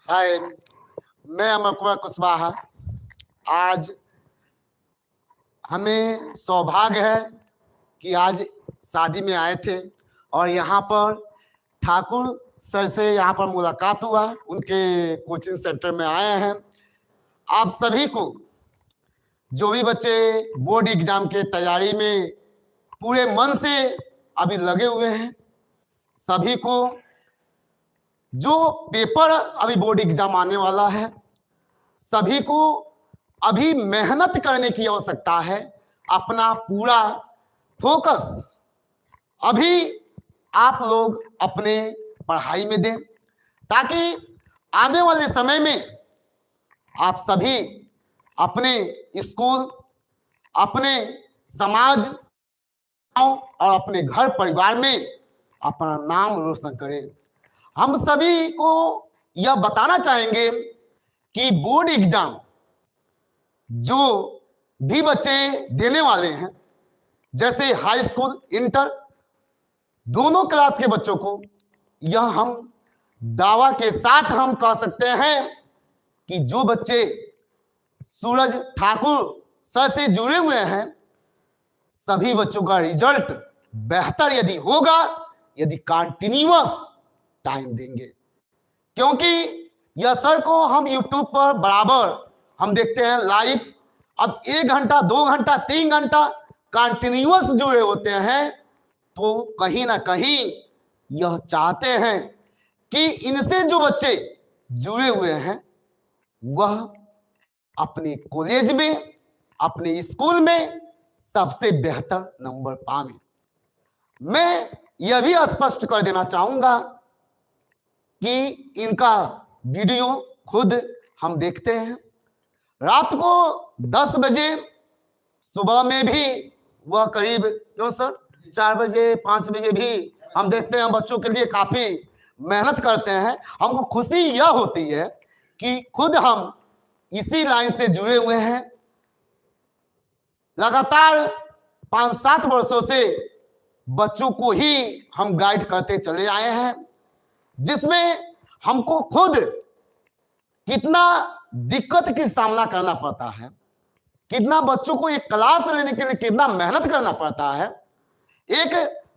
हाय, मैं अमर कुमार कुशवाहा। आज हमें सौभाग्य है कि आज शादी में आए थे और यहाँ पर ठाकुर सर से यहाँ पर मुलाकात हुआ। उनके कोचिंग सेंटर में आए हैं। आप सभी को, जो भी बच्चे बोर्ड एग्जाम के तैयारी में पूरे मन से अभी लगे हुए हैं, सभी को जो पेपर अभी बोर्ड एग्जाम आने वाला है, सभी को अभी मेहनत करने की आवश्यकता है। अपना पूरा फोकस अभी आप लोग अपने पढ़ाई में दें, ताकि आने वाले समय में आप सभी अपने स्कूल, अपने समाज और अपने घर परिवार में अपना नाम रोशन करें। हम सभी को यह बताना चाहेंगे कि बोर्ड एग्जाम जो भी बच्चे देने वाले हैं, जैसे हाई स्कूल, इंटर, दोनों क्लास के बच्चों को यह हम दावा के साथ हम कह सकते हैं कि जो बच्चे सूरज ठाकुर सर से जुड़े हुए हैं, सभी बच्चों का रिजल्ट बेहतर यदि होगा, यदि कंटिन्यूअस टाइम देंगे। क्योंकि यह सर को हम यूट्यूब पर बराबर हम देखते हैं लाइव। अब 1 घंटा, 2 घंटा, 3 घंटा कंटिन्यूअस जुड़े होते हैं, तो कहीं ना कहीं यह चाहते हैं कि इनसे जो बच्चे जुड़े हुए हैं वह अपने कॉलेज में, अपने स्कूल में सबसे बेहतर नंबर पावे। मैं यह भी स्पष्ट कर देना चाहूंगा कि इनका वीडियो खुद हम देखते हैं। रात को 10 बजे, सुबह में भी वह करीब 4 बजे, 5 बजे भी हम देखते हैं। बच्चों के लिए काफी मेहनत करते हैं। हमको खुशी यह होती है कि खुद हम इसी लाइन से जुड़े हुए हैं। लगातार 5-7 वर्षों से बच्चों को ही हम गाइड करते चले आए हैं, जिसमें हमको खुद कितना दिक्कत की सामना करना पड़ता है, कितना बच्चों को एक क्लास लेने के लिए कितना मेहनत करना पड़ता है, एक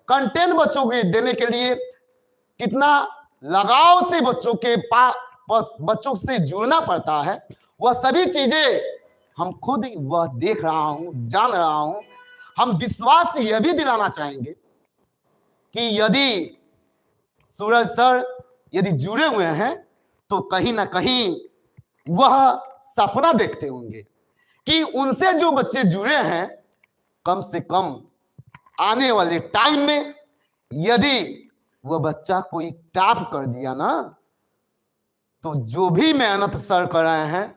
कंटेंट बच्चों को देने के लिए कितना लगाव से बच्चों से जुड़ना पड़ता है। वह सभी चीजें हम खुद वह देख रहा हूं, जान रहा हूं। हम विश्वास यह भी दिलाना चाहेंगे कि यदि सूरज सर यदि जुड़े हुए हैं, तो कहीं ना कहीं वह सपना देखते होंगे कि उनसे जो बच्चे जुड़े हैं, कम से कम आने वाले टाइम में यदि वह बच्चा कोई टॉप कर दिया ना, तो जो भी मेहनत सर कर रहे हैं,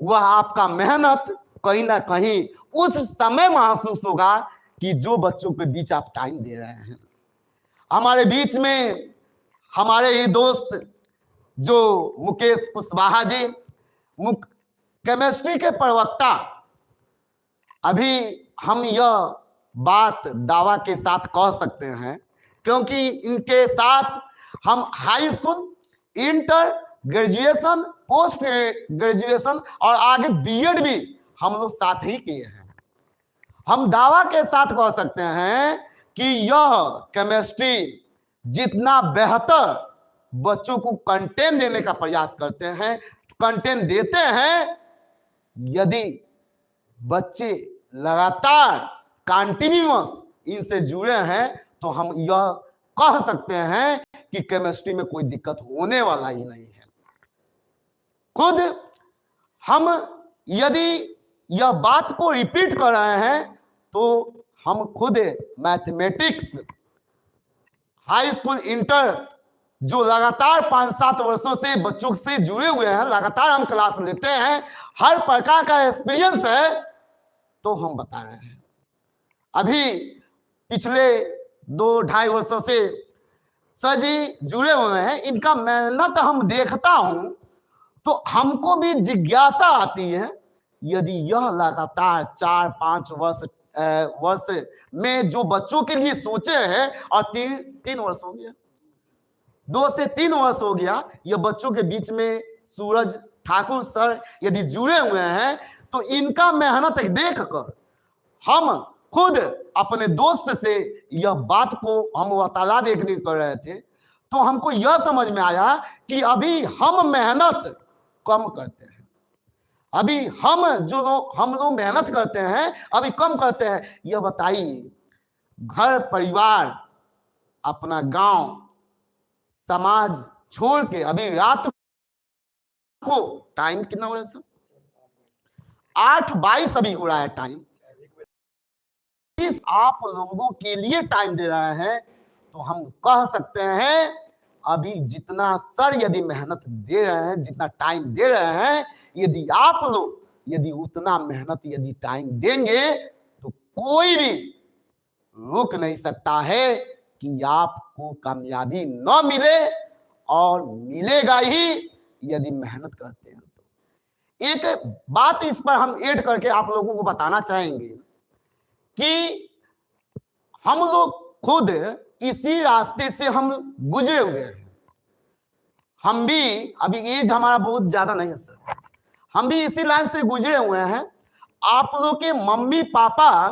वह आपका मेहनत कहीं ना कहीं उस समय महसूस होगा कि जो बच्चों के बीच आप टाइम दे रहे हैं। हमारे बीच में हमारे ही दोस्त जो मुकेश कुशवाहा जी, केमिस्ट्री के प्रवक्ता, अभी हम यह बात दावा के साथ कह सकते हैं क्योंकि इनके साथ हम high school, inter, graduation, post graduation और आगे बीएड भी हम लोग साथ ही किए हैं। हम दावा के साथ कह सकते हैं कि यह केमिस्ट्री जितना बेहतर बच्चों को कंटेंट देने का प्रयास करते हैं, कंटेंट देते हैं, यदि बच्चे लगातार कंटिन्यूअस इनसे जुड़े हैं, तो हम यह कह सकते हैं कि केमिस्ट्री में कोई दिक्कत होने वाला ही नहीं है। खुद हम यदि यह बात को रिपीट कर रहे हैं, तो हम खुद मैथमेटिक्स, हाई स्कूल, इंटर जो लगातार 5-7 वर्षों से बच्चों से जुड़े हुए हैं, लगातार हम क्लास लेते हैं, हर प्रकार का एक्सपीरियंस है, तो हम बता रहे हैं। अभी पिछले 2-2.5 वर्षों से सर जी जुड़े हुए हैं। इनका मेहनत हम देखता हूं तो हमको भी जिज्ञासा आती है, यदि यह लगातार 4-5 वर्ष में जो बच्चों के लिए सोचे हैं, और 3 वर्ष हो गया, 2 से 3 वर्ष हो गया, ये बच्चों के बीच में सूरज ठाकुर सर यदि जुड़े हुए हैं, तो इनका मेहनत देख कर हम खुद अपने दोस्त से यह बात को हम वार्तालाप एक दिन कर रहे थे, तो हमको यह समझ में आया कि अभी हम मेहनत कम करते हैं। अभी हम लोग मेहनत करते हैं, अभी कम करते हैं। यह बताइए, घर परिवार, अपना गांव समाज छोड़ के अभी रात को टाइम कितना हो रहा है सर? 8:22 अभी हो रहा है टाइम। इस आप लोगों के लिए टाइम दे रहे हैं, तो हम कह सकते हैं अभी जितना सर यदि मेहनत दे रहे हैं, जितना टाइम दे रहे हैं, यदि आप लोग यदि उतना मेहनत यदि टाइम देंगे, तो कोई भी रोक नहीं सकता है कि आपको कामयाबी न मिले, और मिलेगा ही यदि मेहनत करते हैं। तो एक बात इस पर हम ऐड करके आप लोगों को बताना चाहेंगे कि हम लोग खुद इसी रास्ते से हम गुजरे हुए हैं। हम भी, अभी एज हमारा बहुत ज्यादा नहीं है सर, हम भी इसी लाइन से गुजरे हुए हैं। आप लोग के मम्मी पापा,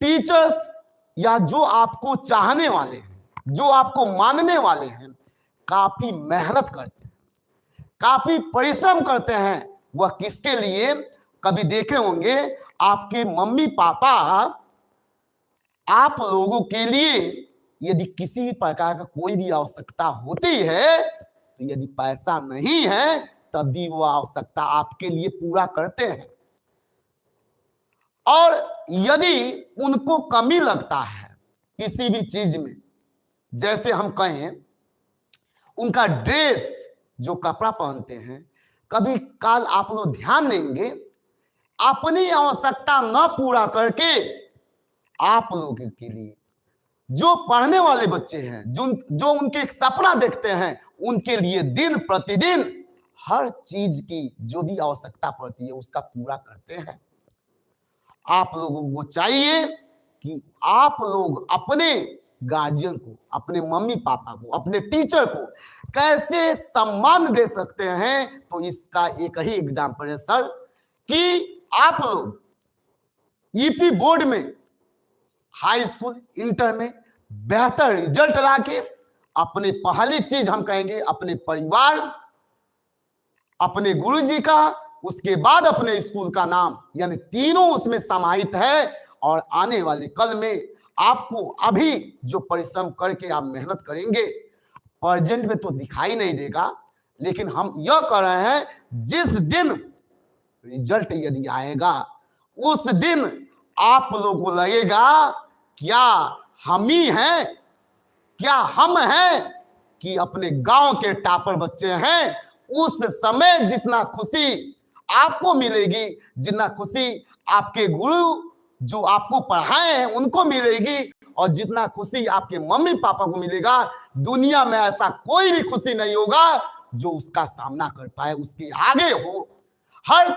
टीचर्स, या जो आपको चाहने वाले हैं, जो आपको मानने वाले हैं, काफी मेहनत करते हैं, काफी परिश्रम करते हैं। वह किसके लिए? कभी देखे होंगे आपके मम्मी पापा आप लोगों के लिए यदि किसी भी प्रकार का कोई भी आवश्यकता होती है, तो यदि पैसा नहीं है तब भी वो आवश्यकता आपके लिए पूरा करते हैं। और यदि उनको कमी लगता है किसी भी चीज में, जैसे हम कहें उनका ड्रेस, जो कपड़ा पहनते हैं, कभी काल आप लोग ध्यान देंगे, अपनी आवश्यकता न पूरा करके आप लोगों के लिए जो पढ़ने वाले बच्चे हैं, जो उनके सपना देखते हैं, उनके लिए दिन प्रतिदिन हर चीज की जो भी आवश्यकता पड़ती है उसका पूरा करते हैं। आप लोगों को चाहिए कि आप लोग अपने गार्जियन को, अपने मम्मी पापा को, अपने टीचर को कैसे सम्मान दे सकते हैं। तो इसका एक ही एग्जाम्पल है सर, कि आप लोग ईपी बोर्ड में, हाई स्कूल, इंटर में बेहतर रिजल्ट लाके अपने पहली चीज हम कहेंगे अपने परिवार, अपने गुरुजी का, उसके बाद अपने स्कूल का नाम, यानी तीनों उसमें समाहित है। और आने वाले कल में आपको अभी जो परिश्रम करके आप मेहनत करेंगे, प्रेजेंट में तो दिखाई नहीं देगा, लेकिन हम यह कर रहे हैं जिस दिन रिजल्ट यदि आएगा उस दिन आप लोगों को लगेगा क्या हम ही हैं, क्या हम हैं कि अपने गांव के टॉपर बच्चे हैं। उस समय जितना खुशी आपको मिलेगी, जितना खुशी आपके गुरु जो आपको पढ़ाए हैं उनको मिलेगी, और जितना खुशी आपके मम्मी पापा को मिलेगा, दुनिया में ऐसा कोई भी खुशी नहीं होगा जो उसका सामना कर पाए, उसके आगे हो। हर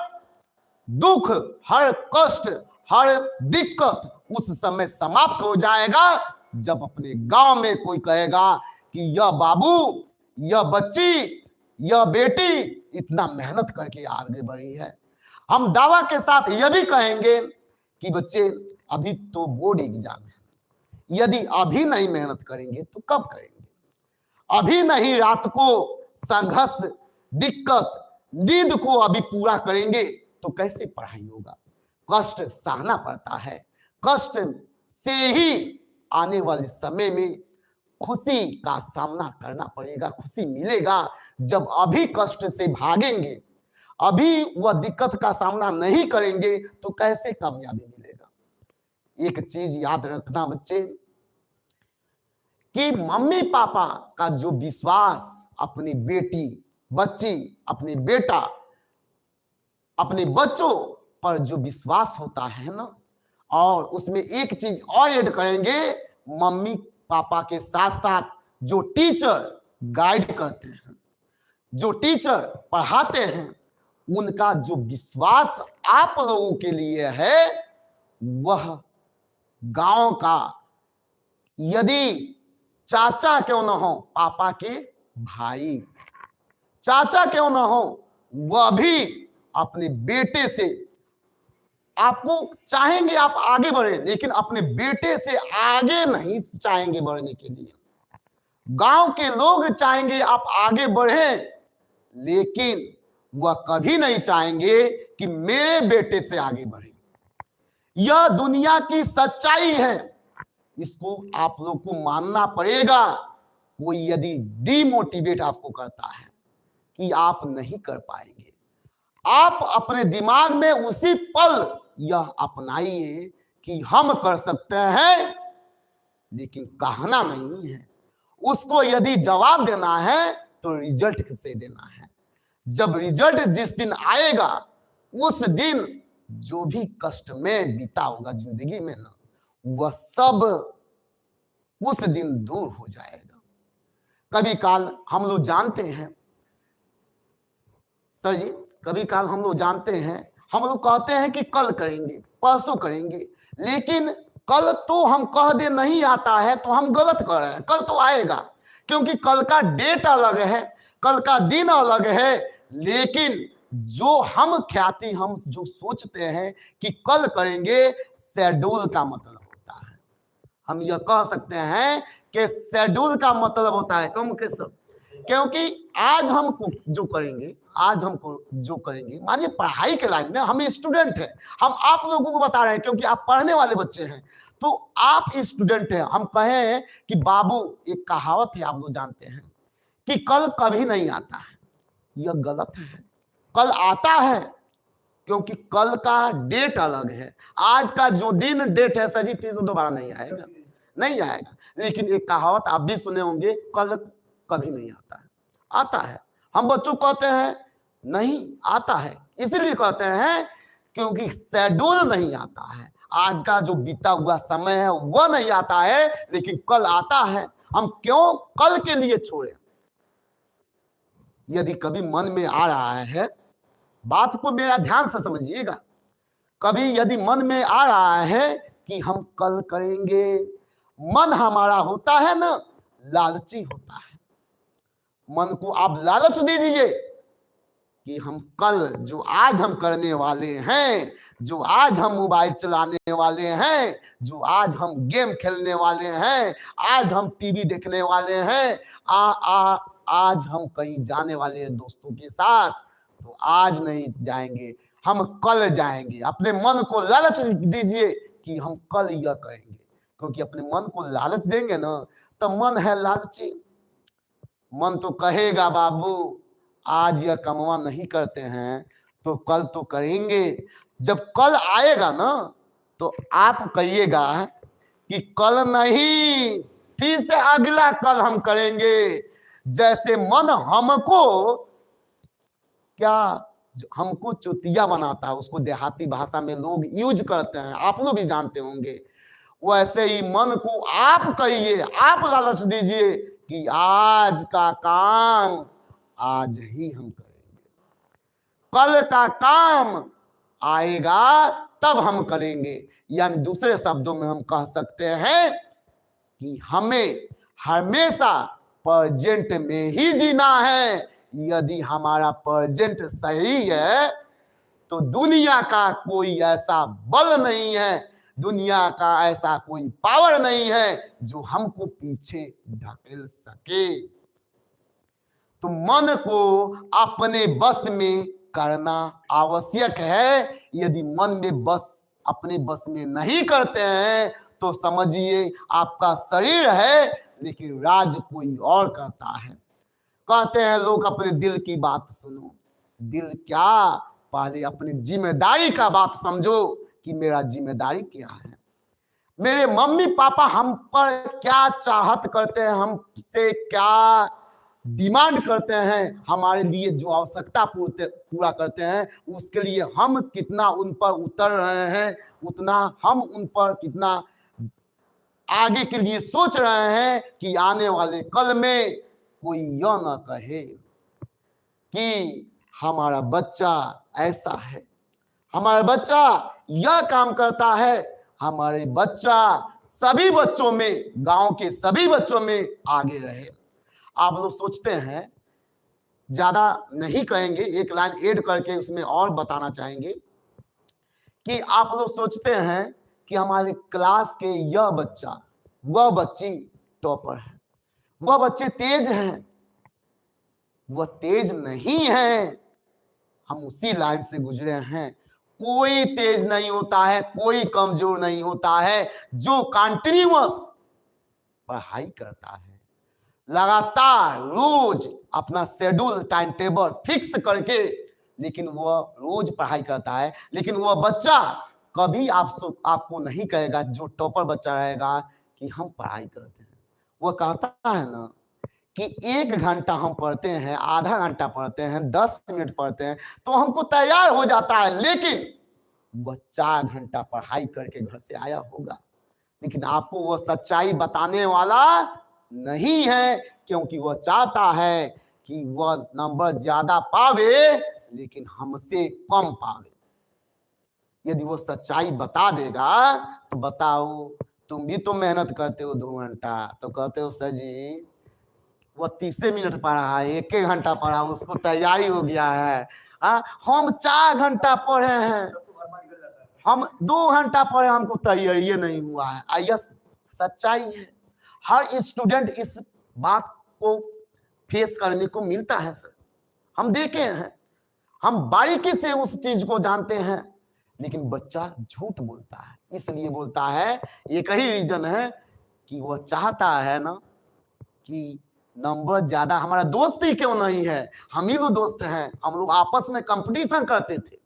दुख, हर कष्ट, हर दिक्कत उस समय समाप्त हो जाएगा जब अपने गांव में कोई कहेगा कि यह बाबू, यह बच्ची, यह बेटी इतना मेहनत करके आगे बढ़ी है। हम दावा के साथ यह भी कहेंगे कि बच्चे अभी तो बोर्ड एग्जाम है, यदि अभी नहीं मेहनत करेंगे तो कब करेंगे? अभी नहीं रात को संघर्ष, दिक्कत, नींद को अभी पूरा करेंगे तो कैसे पढ़ाई होगा? कष्ट सहना पड़ता है, कष्ट से ही आने वाले समय में खुशी का सामना करना पड़ेगा, खुशी मिलेगा। जब अभी कष्ट से भागेंगे, अभी वह दिक्कत का सामना नहीं करेंगे तो कैसे कामयाबी मिलेगा? एक चीज याद रखना बच्चे, कि मम्मी पापा का जो विश्वास अपनी बेटी, बच्ची, अपने बेटा, अपने बच्चों पर जो विश्वास होता है ना, और उसमें एक चीज और ऐड करेंगे, मम्मी पापा के साथ साथ जो टीचर गाइड करते हैं, जो टीचर पढ़ाते हैं, उनका जो विश्वास आप लोगों के लिए है, वह गांव का यदि चाचा क्यों ना हो, पापा के भाई, चाचा क्यों ना हो, वह भी अपने बेटे से, आपको चाहेंगे आप आगे बढ़े, लेकिन अपने बेटे से आगे नहीं चाहेंगे बढ़ने के लिए। गांव के लोग चाहेंगे आप आगे बढ़े, लेकिन वह कभी नहीं चाहेंगे कि मेरे बेटे से आगे बढ़े। यह दुनिया की सच्चाई है, इसको आप लोग को मानना पड़ेगा। कोई यदि डिमोटिवेट आपको करता है कि आप नहीं कर पाएंगे, आप अपने दिमाग में उसी पल यह अपनाइए कि हम कर सकते हैं, लेकिन कहना नहीं है। उसको यदि जवाब देना है तो रिजल्ट किसे देना है। जब रिजल्ट जिस दिन आएगा, उस दिन जो भी कष्ट में बीता होगा जिंदगी में ना, वह सब उस दिन दूर हो जाएगा। कभी काल हम लोग जानते हैं सर जी, कभी काल हम लोग जानते हैं, हम लोग कहते हैं कि कल करेंगे, परसों करेंगे, लेकिन कल तो हम कह दे नहीं आता है तो हम गलत कर रहे हैं। कल तो आएगा, क्योंकि कल का डेट अलग है, कल का दिन अलग है, लेकिन जो हम ख्याति हम जो सोचते हैं कि कल करेंगे, शेड्यूल का मतलब होता है। हम यह कह सकते हैं कि शेड्यूल का मतलब होता है क्योंकि आज हम जो करेंगे, आज हमको जो करेंगे, मानिए पढ़ाई के लाइन में हम स्टूडेंट हैं, हम आप लोगों को बता रहे हैं क्योंकि आप पढ़ने वाले बच्चे हैं, तो आप स्टूडेंट हैं। हम कहें कि बाबू, एक कहावत है आप लोग जानते हैं कि कल कभी नहीं आता है, यह गलत है। कल आता है, क्योंकि कल का डेट अलग है। आज का जो दिन डेट है सर जी, फिर से दोबारा नहीं आएगा, नहीं आएगा। लेकिन एक कहावत आप भी सुने होंगे, कल कभी नहीं आता है, आता है। हम बच्चों को कहते हैं नहीं आता है, इसलिए कहते हैं क्योंकि शेड्यूल नहीं आता है। आज का जो बीता हुआ समय है वह नहीं आता है, लेकिन कल आता है। हम क्यों कल के लिए छोड़े? यदि कभी मन में आ रहा है, बात को मेरा ध्यान से समझिएगा, कभी यदि मन में आ रहा है कि हम कल करेंगे, मन हमारा होता है ना, लालची होता है। मन को आप लालच दे दीजिए कि हम कल जो आज हम करने वाले हैं, जो आज हम मोबाइल चलाने वाले हैं, जो आज हम गेम खेलने वाले हैं, आज हम टीवी देखने वाले हैं, आज हम कहीं जाने वाले हैं दोस्तों के साथ, तो आज नहीं जाएंगे, हम कल जाएंगे। अपने मन को लालच दीजिए कि हम कल यह करेंगे, क्योंकि अपने मन को लालच देंगे ना, तो मन है लालची। मन तो कहेगा बाबू आज यह कमवा नहीं करते हैं तो कल तो करेंगे। जब कल आएगा ना, तो आप कहिएगा कि कल नहीं, फिर से अगला कल हम करेंगे। जैसे मन हमको चुतिया बनाता है, उसको देहाती भाषा में लोग यूज करते हैं, आप लोग भी जानते होंगे। वैसे ही मन को आप कहिए, आप लालच दीजिए कि आज का काम आज ही हम करेंगे, कल का काम आएगा तब हम करेंगे। यानी दूसरे शब्दों में हम कह सकते हैं कि हमें हमेशा प्रेजेंट में ही जीना है। यदि हमारा प्रेजेंट सही है तो दुनिया का कोई ऐसा बल नहीं है, दुनिया का ऐसा कोई पावर नहीं है जो हमको पीछे ढकेल सके। तो मन को अपने बस में करना आवश्यक है। यदि मन में बस अपने बस में नहीं करते हैं तो समझिए आपका शरीर है, लेकिन राज कोई और करता है। कहते हैं लोग अपने दिल की बात सुनो, दिल क्या, पहले अपनी जिम्मेदारी का बात समझो कि मेरा जिम्मेदारी क्या है। मेरे मम्मी पापा हम पर क्या चाहत करते हैं, हमसे क्या डिमांड करते हैं, हमारे लिए जो आवश्यकता पूरा करते हैं, उसके लिए हम कितना उन पर उतर रहे हैं, उतना हम उन पर कितना आगे के लिए सोच रहे हैं कि आने वाले कल में कोई यह ना कहे कि हमारा बच्चा ऐसा है, हमारा बच्चा यह काम करता है, हमारे बच्चा सभी बच्चों में, गांव के सभी बच्चों में आगे रहे। आप लोग सोचते हैं, ज्यादा नहीं कहेंगे, एक लाइन ऐड करके उसमें और बताना चाहेंगे कि आप लोग सोचते हैं कि हमारे क्लास के यह बच्चा, वह बच्ची टॉपर है, वह बच्चे तेज हैं। वह तेज नहीं है, हम उसी लाइन से गुजरे हैं। कोई तेज नहीं होता है, कोई कमजोर नहीं होता है। जो कंटिन्यूअस पढ़ाई करता है, लगातार रोज अपना शेड्यूल टाइम टेबल फिक्स करके, लेकिन वह रोज पढ़ाई करता है, लेकिन वह बच्चा कभी आपको नहीं कहेगा, जो टॉपर बच्चा रहेगा, कि हम पढ़ाई करते हैं। वह कहता है ना कि 1 घंटा हम पढ़ते हैं, आधा घंटा पढ़ते हैं, 10 मिनट पढ़ते हैं, तो हमको तैयार हो जाता है। लेकिन वह 4 घंटा पढ़ाई करके घर से आया होगा, लेकिन आपको वह सच्चाई बताने वाला नहीं है, क्योंकि वह चाहता है कि वह नंबर ज्यादा पावे, लेकिन हमसे कम पावे। यदि वो सच्चाई बता देगा तो बताओ, तुम भी तो मेहनत करते हो 2 घंटा, तो कहते हो सर जी वो 30 मिनट पढ़ा है, 1 घंटा पढ़ा, उसको तैयारी हो गया है। हम 4 घंटा पढ़े हैं, हम 2 घंटा पढ़े, हमको तैयारी नहीं हुआ है। यह सच्चाई है। हर स्टूडेंट इस बात को फेस करने को मिलता है सर, हम देखे हैं, हम बारीकी से उस चीज को जानते हैं। लेकिन बच्चा झूठ बोलता है, इसलिए बोलता है, एक ही रीजन है कि वह चाहता है ना कि नंबर ज्यादा, हमारा दोस्त ही क्यों नहीं है, हम ही तो दोस्त हैं, हम लोग आपस में कंपटीशन करते थे।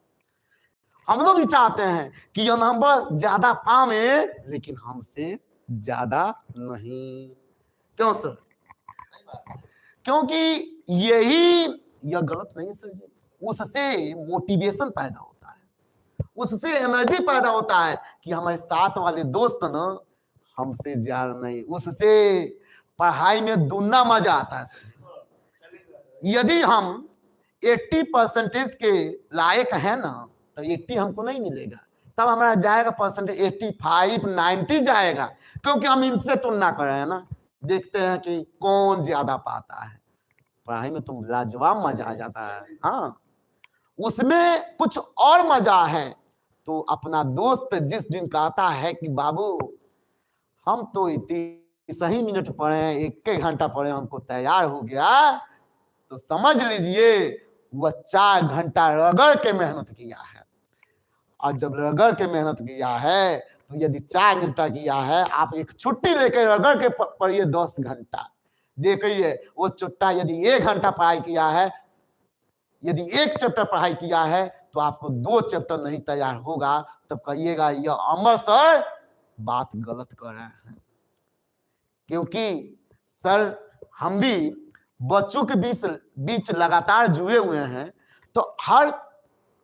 हम लोग भी चाहते हैं कि यह नंबर ज्यादा पावे, लेकिन हमसे ज्यादा नहीं। क्यों सर? क्योंकि यही, यह गलत नहीं सर जी, उससे मोटिवेशन पैदा होता है, उससे एनर्जी पैदा होता है कि हमारे साथ वाले दोस्त ना हमसे ज्यादा नहीं, उससे पढ़ाई में दुगना मजा आता है सर। यदि हम 80% के लायक है ना, तो 80 हमको नहीं मिलेगा, तब हमारा जाएगा परसेंटेज 85, 90 जाएगा, क्योंकि हम इनसे तुलना कर रहे हैं ना, देखते हैं कि कौन ज्यादा पाता है। पढ़ाई में तो लाजवाब मजा आ जाता है। हाँ, उसमें कुछ और मजा है। तो अपना दोस्त जिस दिन कहता है कि बाबू हम तो इतनी सही मिनट पढ़े, 1 घंटा पढ़े, हमको तैयार हो गया, तो समझ लीजिए वह 4 घंटा रगड़ के मेहनत किया है। और जब रगड़ के मेहनत किया है, तो यदि 4 घंटा किया है, आप एक छुट्टी लेकर रगड़ के पढ़िए 10 घंटा, देखिए वो चुट्टा यदि 1 घंटा पढ़ाई किया है, यदि 1 चैप्टर पढ़ाई किया है, तो आपको 2 चैप्टर नहीं तैयार होगा, तब कहिएगा यह अमर सर बात गलत कर रहे हैं। क्योंकि सर हम भी बच्चों के बीच लगातार जुड़े हुए हैं, तो हर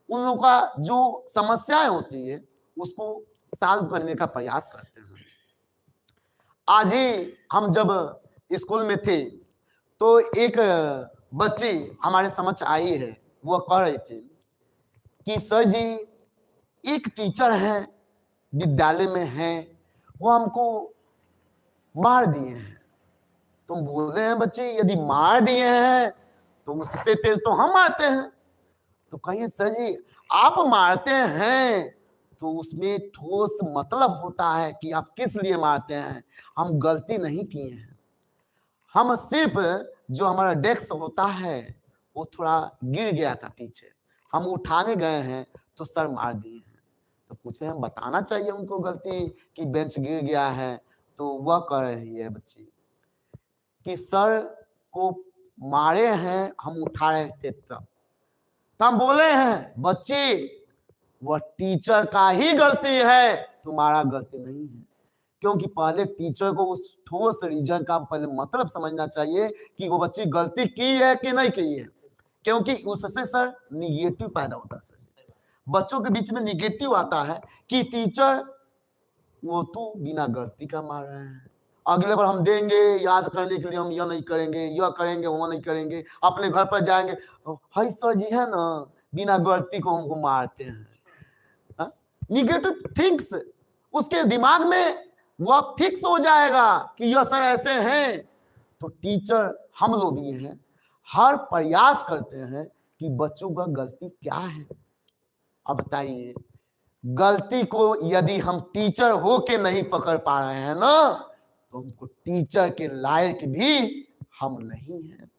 उन लोगों का जो समस्याएं होती है उसको सॉल्व करने का प्रयास करते हैं। आज ही हम जब स्कूल में थे, तो एक बच्ची हमारे समक्ष आई है, वो कह रही थी कि सर जी एक टीचर है विद्यालय में है, वो हमको मार दिए हैं। तुम बोल रहे हैं बच्चे, यदि मार दिए हैं तो उससे तेज तो हम मारते हैं। तो कहिए सर जी आप मारते हैं तो उसमें ठोस मतलब होता है कि आप किस लिए मारते हैं। हम गलती नहीं किए हैं, हम सिर्फ जो हमारा डेस्क होता है वो थोड़ा गिर गया था पीछे, हम उठाने गए हैं तो सर मार दिए हैं। तो पूछे हम बताना चाहिए उनको गलती कि बेंच गिर गया है। तो वह कह रही है बच्ची कि सर को मारे हैं, हम उठा रहे थे तब। तो हम बोले हैं बच्ची वह टीचर का ही गलती है, तुम्हारा गलती नहीं है। क्योंकि पहले टीचर को उस ठोस रीजन का पहले मतलब समझना चाहिए कि वो बच्ची गलती की है कि नहीं की है, क्योंकि उससे सर निगेटिव पैदा होता है। सर बच्चों के बीच में निगेटिव आता है कि टीचर वो तो बिना गलती का मार रहे हैं, अगले बार हम देंगे याद करने के लिए, हम यह नहीं करेंगे, यह करेंगे, वो नहीं करेंगे, अपने घर पर जाएंगे, हाय सर जी है ना बिना गलती को हमको मारते हैं। निगेटिव थिंग्स उसके दिमाग में वह फिक्स हो जाएगा कि यह सर ऐसे हैं। तो टीचर हम लोग भी हैं, हर प्रयास करते हैं कि बच्चों का गलती क्या है। अब बताइए, गलती को यदि हम टीचर हो के नहीं पकड़ पा रहे हैं ना, तो हमको टीचर के लायक भी हम नहीं हैं।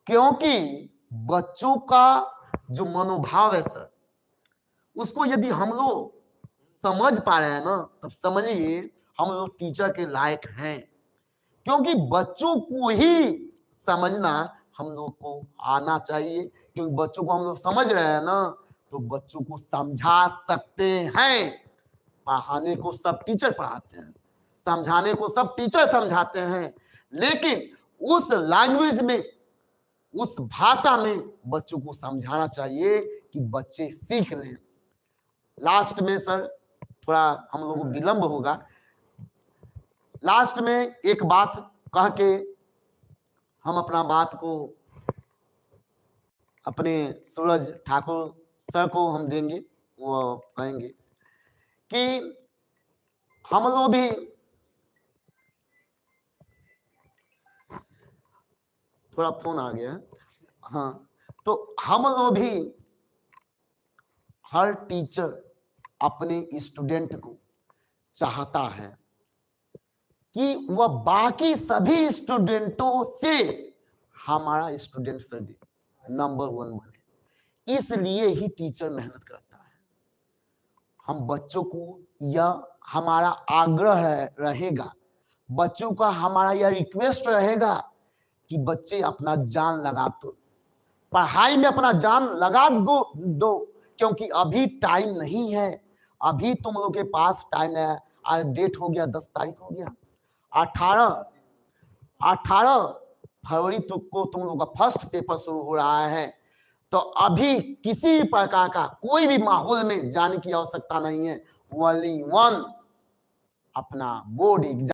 क्योंकि बच्चों का जो मनोभाव है सर, उसको यदि हम लोग समझ पा रहे हैं ना, तब समझिए हम लोग टीचर के लायक हैं। क्योंकि बच्चों को ही समझना हम लोग को आना चाहिए, क्योंकि बच्चों को हम लोग समझ रहे हैं ना, तो बच्चों को समझा सकते हैं। पढ़ाने को सब टीचर पढ़ाते हैं, समझाने को सब टीचर समझाते हैं, लेकिन उस लैंग्वेज में, उस भाषा में बच्चों को समझाना चाहिए कि बच्चे सीख लें। लास्ट में सर थोड़ा हम लोगों को विलंब होगा, लास्ट में एक बात कह के हम अपना बात को अपने सूरज ठाकुर सर को हम देंगे। वो कहेंगे कि हम लोग भी थोड़ा फोन आ गया है, हाँ, तो हम लोग भी, हर टीचर अपने स्टूडेंट को चाहता है कि वह बाकी सभी स्टूडेंटों से हमारा स्टूडेंट सर जी नंबर 1 बने। इसलिए ही टीचर मेहनत करता है। हम बच्चों को, यह हमारा आग्रह रहेगा, बच्चों का हमारा यह रिक्वेस्ट रहेगा कि बच्चे अपना जान लगा दो, पढ़ाई में अपना जान लगा दो, क्योंकि अभी टाइम नहीं है। अभी तुम लोग के पास टाइम है, आज डेट हो गया 10 तारीख हो गया, 18 फरवरी को तुम लोग का फर्स्ट पेपर शुरू हो रहा है। तो अभी किसी प्रकार का कोई भी माहौल में जाने की आवश्यकता नहीं है। ओनली वन अपना बोर्ड एग्जाम